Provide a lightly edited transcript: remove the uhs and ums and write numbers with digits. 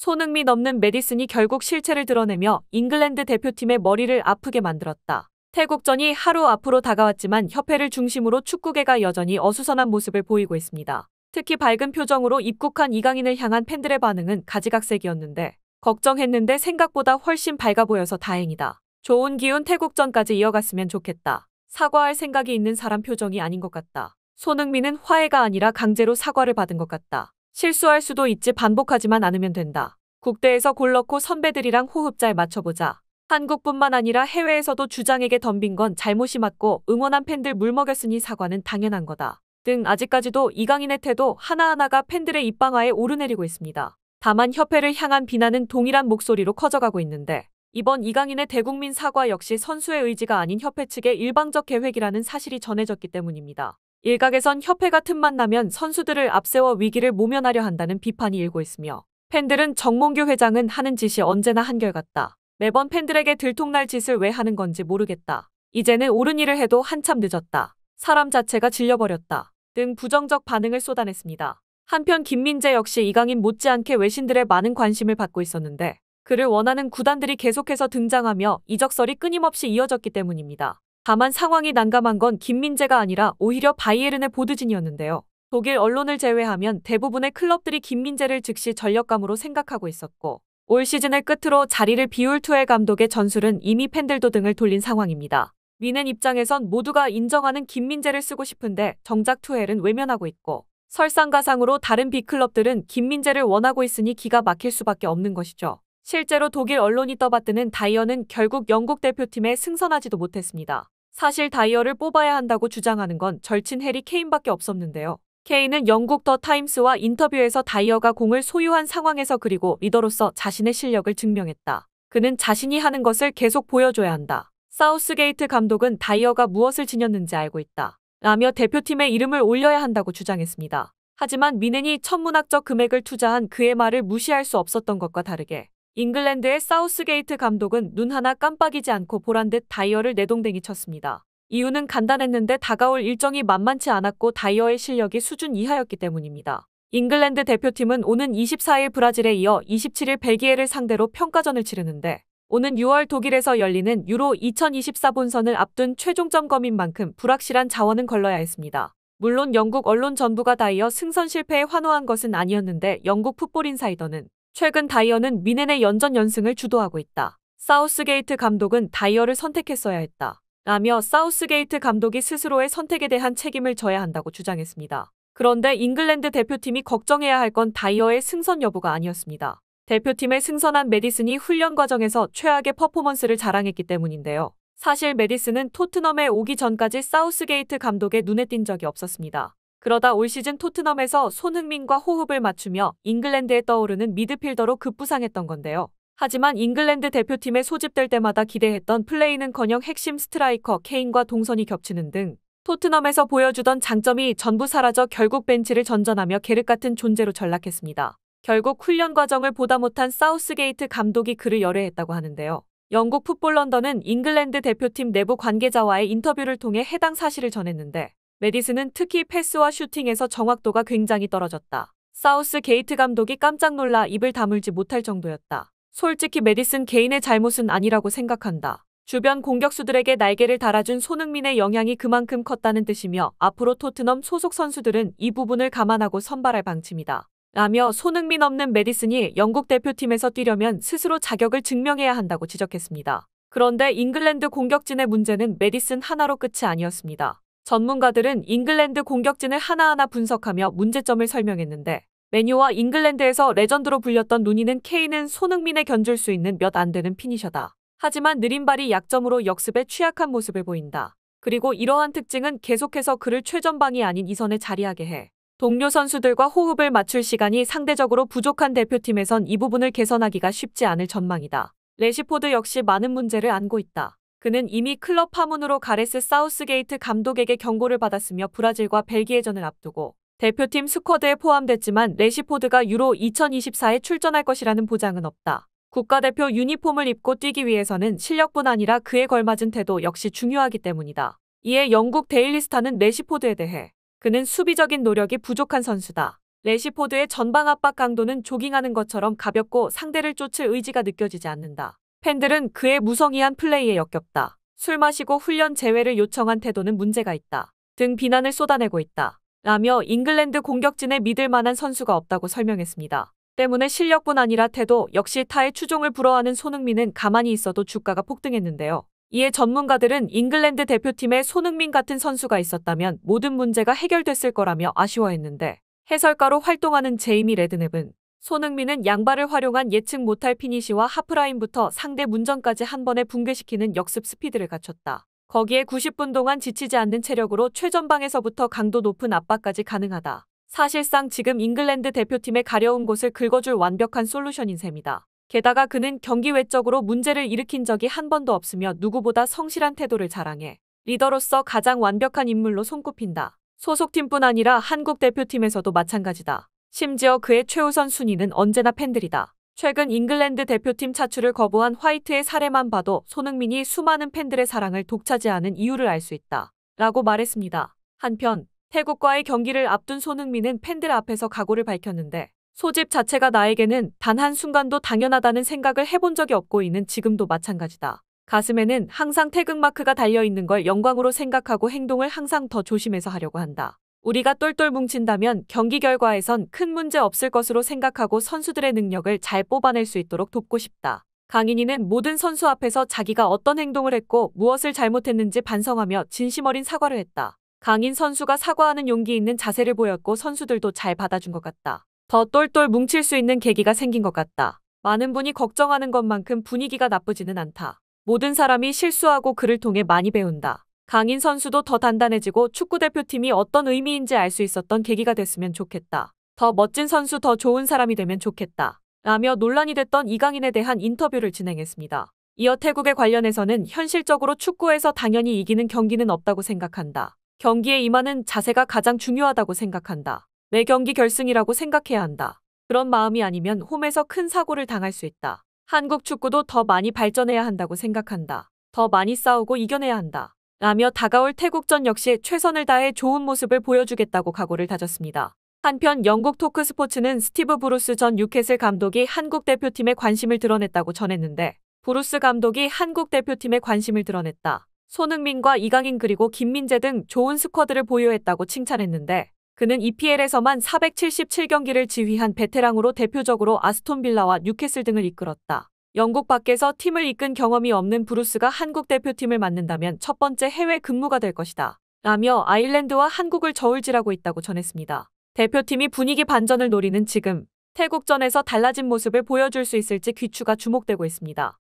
손흥민 없는 메디슨이 결국 실체를 드러내며 잉글랜드 대표팀의 머리를 아프게 만들었다. 태국전이 하루 앞으로 다가왔지만 협회를 중심으로 축구계가 여전히 어수선한 모습을 보이고 있습니다. 특히 밝은 표정으로 입국한 이강인을 향한 팬들의 반응은 가지각색이었는데 걱정했는데 생각보다 훨씬 밝아 보여서 다행이다. 좋은 기운 태국전까지 이어갔으면 좋겠다. 사과할 생각이 있는 사람 표정이 아닌 것 같다. 손흥민은 화해가 아니라 강제로 사과를 받은 것 같다. 실수할 수도 있지 반복하지만 않으면 된다. 국대에서 골 넣고 선배들이랑 호흡 잘 맞춰보자. 한국뿐만 아니라 해외에서도 주장에게 덤빈 건 잘못이 맞고 응원한 팬들 물먹였으니 사과는 당연한 거다. 등 아직까지도 이강인의 태도 하나하나가 팬들의 입방아에 오르내리고 있습니다. 다만 협회를 향한 비난은 동일한 목소리로 커져가고 있는데 이번 이강인의 대국민 사과 역시 선수의 의지가 아닌 협회 측의 일방적 계획이라는 사실이 전해졌기 때문입니다. 일각에선 협회가 틈만 나면 선수들을 앞세워 위기를 모면하려 한다는 비판이 일고 있으며 팬들은 정몽규 회장은 하는 짓이 언제나 한결같다. 매번 팬들에게 들통날 짓을 왜 하는 건지 모르겠다. 이제는 옳은 일을 해도 한참 늦었다. 사람 자체가 질려버렸다. 등 부정적 반응을 쏟아냈습니다. 한편 김민재 역시 이강인 못지않게 외신들의 많은 관심을 받고 있었는데 그를 원하는 구단들이 계속해서 등장하며 이적설이 끊임없이 이어졌기 때문입니다. 다만 상황이 난감한 건 김민재가 아니라 오히려 바이에른의 보드진이었는데요. 독일 언론을 제외하면 대부분의 클럽들이 김민재를 즉시 전력감으로 생각하고 있었고 올 시즌을 끝으로 자리를 비울 투엘 감독의 전술은 이미 팬들도 등을 돌린 상황입니다. 미넨 입장에선 모두가 인정하는 김민재를 쓰고 싶은데 정작 투엘은 외면하고 있고 설상가상으로 다른 빅클럽들은 김민재를 원하고 있으니 기가 막힐 수밖에 없는 것이죠. 실제로 독일 언론이 떠받드는 다이어는 결국 영국 대표팀에 승선하지도 못했습니다. 사실 다이어를 뽑아야 한다고 주장하는 건 절친 해리 케인밖에 없었는데요. 케인은 영국 더 타임스와 인터뷰에서 다이어가 공을 소유한 상황에서 그리고 리더로서 자신의 실력을 증명했다. 그는 자신이 하는 것을 계속 보여줘야 한다. 사우스게이트 감독은 다이어가 무엇을 지녔는지 알고 있다. 라며 대표팀의 이름을 올려야 한다고 주장했습니다. 하지만 미넨이 천문학적 금액을 투자한 그의 말을 무시할 수 없었던 것과 다르게 잉글랜드의 사우스게이트 감독은 눈 하나 깜빡이지 않고 보란듯 다이어를 내동댕이 쳤습니다. 이유는 간단했는데 다가올 일정이 만만치 않았고 다이어의 실력이 수준 이하였기 때문입니다. 잉글랜드 대표팀은 오는 24일 브라질에 이어 27일 벨기에를 상대로 평가전을 치르는데 오는 6월 독일에서 열리는 유로 2024 본선을 앞둔 최종점 검인 만큼 불확실한 자원은 걸러야 했습니다. 물론 영국 언론 전부가 다이어 승선 실패에 환호한 것은 아니었는데 영국 풋볼 인사이더는 최근 다이어는 미넨의 연전 연승을 주도하고 있다. 사우스게이트 감독은 다이어를 선택했어야 했다. 라며 사우스게이트 감독이 스스로의 선택에 대한 책임을 져야 한다고 주장했습니다. 그런데 잉글랜드 대표팀이 걱정해야 할 건 다이어의 승선 여부가 아니었습니다. 대표팀에 승선한 메디슨이 훈련 과정에서 최악의 퍼포먼스를 자랑했기 때문인데요. 사실 메디슨은 토트넘에 오기 전까지 사우스게이트 감독의 눈에 띈 적이 없었습니다. 그러다 올 시즌 토트넘에서 손흥민과 호흡을 맞추며 잉글랜드에 떠오르는 미드필더로 급부상했던 건데요. 하지만 잉글랜드 대표팀에 소집될 때마다 기대했던 플레이는커녕 핵심 스트라이커 케인과 동선이 겹치는 등 토트넘에서 보여주던 장점이 전부 사라져 결국 벤치를 전전하며 계륵 같은 존재로 전락했습니다. 결국 훈련 과정을 보다 못한 사우스게이트 감독이 그를 열애했다고 하는데요. 영국 풋볼 런던은 잉글랜드 대표팀 내부 관계자와의 인터뷰를 통해 해당 사실을 전했는데 메디슨은 특히 패스와 슈팅에서 정확도가 굉장히 떨어졌다. 사우스게이트 감독이 깜짝 놀라 입을 다물지 못할 정도였다. 솔직히 메디슨 개인의 잘못은 아니라고 생각한다. 주변 공격수들에게 날개를 달아준 손흥민의 영향이 그만큼 컸다는 뜻이며 앞으로 토트넘 소속 선수들은 이 부분을 감안하고 선발할 방침이다. 라며 손흥민 없는 메디슨이 영국 대표팀에서 뛰려면 스스로 자격을 증명해야 한다고 지적했습니다. 그런데 잉글랜드 공격진의 문제는 메디슨 하나로 끝이 아니었습니다. 전문가들은 잉글랜드 공격진을 하나하나 분석하며 문제점을 설명했는데 맨유와 잉글랜드에서 레전드로 불렸던 루니는 케인은 손흥민에 견줄 수 있는 몇 안 되는 피니셔다. 하지만 느린 발이 약점으로 역습에 취약한 모습을 보인다. 그리고 이러한 특징은 계속해서 그를 최전방이 아닌 2선에 자리하게 해. 동료 선수들과 호흡을 맞출 시간이 상대적으로 부족한 대표팀에선 이 부분을 개선하기가 쉽지 않을 전망이다. 레시포드 역시 많은 문제를 안고 있다. 그는 이미 클럽 파문으로 가레스 사우스게이트 감독에게 경고를 받았으며 브라질과 벨기에전을 앞두고 대표팀 스쿼드에 포함됐지만 레시포드가 유로 2024에 출전할 것이라는 보장은 없다. 국가대표 유니폼을 입고 뛰기 위해서는 실력뿐 아니라 그에 걸맞은 태도 역시 중요하기 때문이다. 이에 영국 데일리 스타는 레시포드에 대해 그는 수비적인 노력이 부족한 선수다. 레시포드의 전방 압박 강도는 조깅하는 것처럼 가볍고 상대를 쫓을 의지가 느껴지지 않는다. 팬들은 그의 무성의한 플레이에 역겹다. 술 마시고 훈련 제외를 요청한 태도는 문제가 있다. 등 비난을 쏟아내고 있다. 라며 잉글랜드 공격진에 믿을 만한 선수가 없다고 설명했습니다. 때문에 실력뿐 아니라 태도 역시 타의 추종을 불허하는 손흥민은 가만히 있어도 주가가 폭등했는데요. 이에 전문가들은 잉글랜드 대표팀에 손흥민 같은 선수가 있었다면 모든 문제가 해결됐을 거라며 아쉬워했는데 해설가로 활동하는 제이미 레드냅은 손흥민은 양발을 활용한 예측 못할 피니시와 하프라인부터 상대 문전까지 한 번에 붕괴시키는 역습 스피드를 갖췄다. 거기에 90분 동안 지치지 않는 체력으로 최전방에서부터 강도 높은 압박까지 가능하다. 사실상 지금 잉글랜드 대표팀의 가려운 곳을 긁어줄 완벽한 솔루션인 셈이다. 게다가 그는 경기 외적으로 문제를 일으킨 적이 한 번도 없으며 누구보다 성실한 태도를 자랑해 리더로서 가장 완벽한 인물로 손꼽힌다. 소속팀뿐 아니라 한국 대표팀에서도 마찬가지다. 심지어 그의 최우선 순위는 언제나 팬들이다. 최근 잉글랜드 대표팀 차출을 거부한 화이트의 사례만 봐도 손흥민이 수많은 팬들의 사랑을 독차지하는 이유를 알 수 있다. 라고 말했습니다. 한편 태국과의 경기를 앞둔 손흥민은 팬들 앞에서 각오를 밝혔는데 소집 자체가 나에게는 단 한순간도 당연하다는 생각을 해본 적이 없고 이는 지금도 마찬가지다. 가슴에는 항상 태극마크가 달려있는 걸 영광으로 생각하고 행동을 항상 더 조심해서 하려고 한다. 우리가 똘똘 뭉친다면 경기 결과에선 큰 문제 없을 것으로 생각하고 선수들의 능력을 잘 뽑아낼 수 있도록 돕고 싶다. 강인이는 모든 선수 앞에서 자기가 어떤 행동을 했고 무엇을 잘못했는지 반성하며 진심 어린 사과를 했다. 강인 선수가 사과하는 용기 있는 자세를 보였고 선수들도 잘 받아준 것 같다. 더 똘똘 뭉칠 수 있는 계기가 생긴 것 같다. 많은 분이 걱정하는 것만큼 분위기가 나쁘지는 않다. 모든 사람이 실수하고 그를 통해 많이 배운다. 강인 선수도 더 단단해지고 축구대표팀이 어떤 의미인지 알 수 있었던 계기가 됐으면 좋겠다. 더 멋진 선수, 더 좋은 사람이 되면 좋겠다. 라며 논란이 됐던 이강인에 대한 인터뷰를 진행했습니다. 이어 태국에 관련해서는 현실적으로 축구에서 당연히 이기는 경기는 없다고 생각한다. 경기에 임하는 자세가 가장 중요하다고 생각한다. 매 경기 결승이라고 생각해야 한다. 그런 마음이 아니면 홈에서 큰 사고를 당할 수 있다. 한국 축구도 더 많이 발전해야 한다고 생각한다. 더 많이 싸우고 이겨내야 한다. 라며 다가올 태국전 역시 최선을 다해 좋은 모습을 보여주겠다고 각오를 다졌습니다. 한편 영국 토크스포츠는 스티브 브루스 전 뉴캐슬 감독이 한국 대표팀에 관심을 드러냈다고 전했는데 브루스 감독이 한국 대표팀에 관심을 드러냈다. 손흥민과 이강인 그리고 김민재 등 좋은 스쿼드를 보유했다고 칭찬했는데 그는 EPL에서만 477경기를 지휘한 베테랑으로 대표적으로 아스톤 빌라와 뉴캐슬 등을 이끌었다. 영국 밖에서 팀을 이끈 경험이 없는 브루스가 한국 대표팀을 맡는다면 첫 번째 해외 근무가 될 것이다. 라며 아일랜드와 한국을 저울질하고 있다고 전했습니다. 대표팀이 분위기 반전을 노리는 지금 태국전에서 달라진 모습을 보여줄 수 있을지 귀추가 주목되고 있습니다.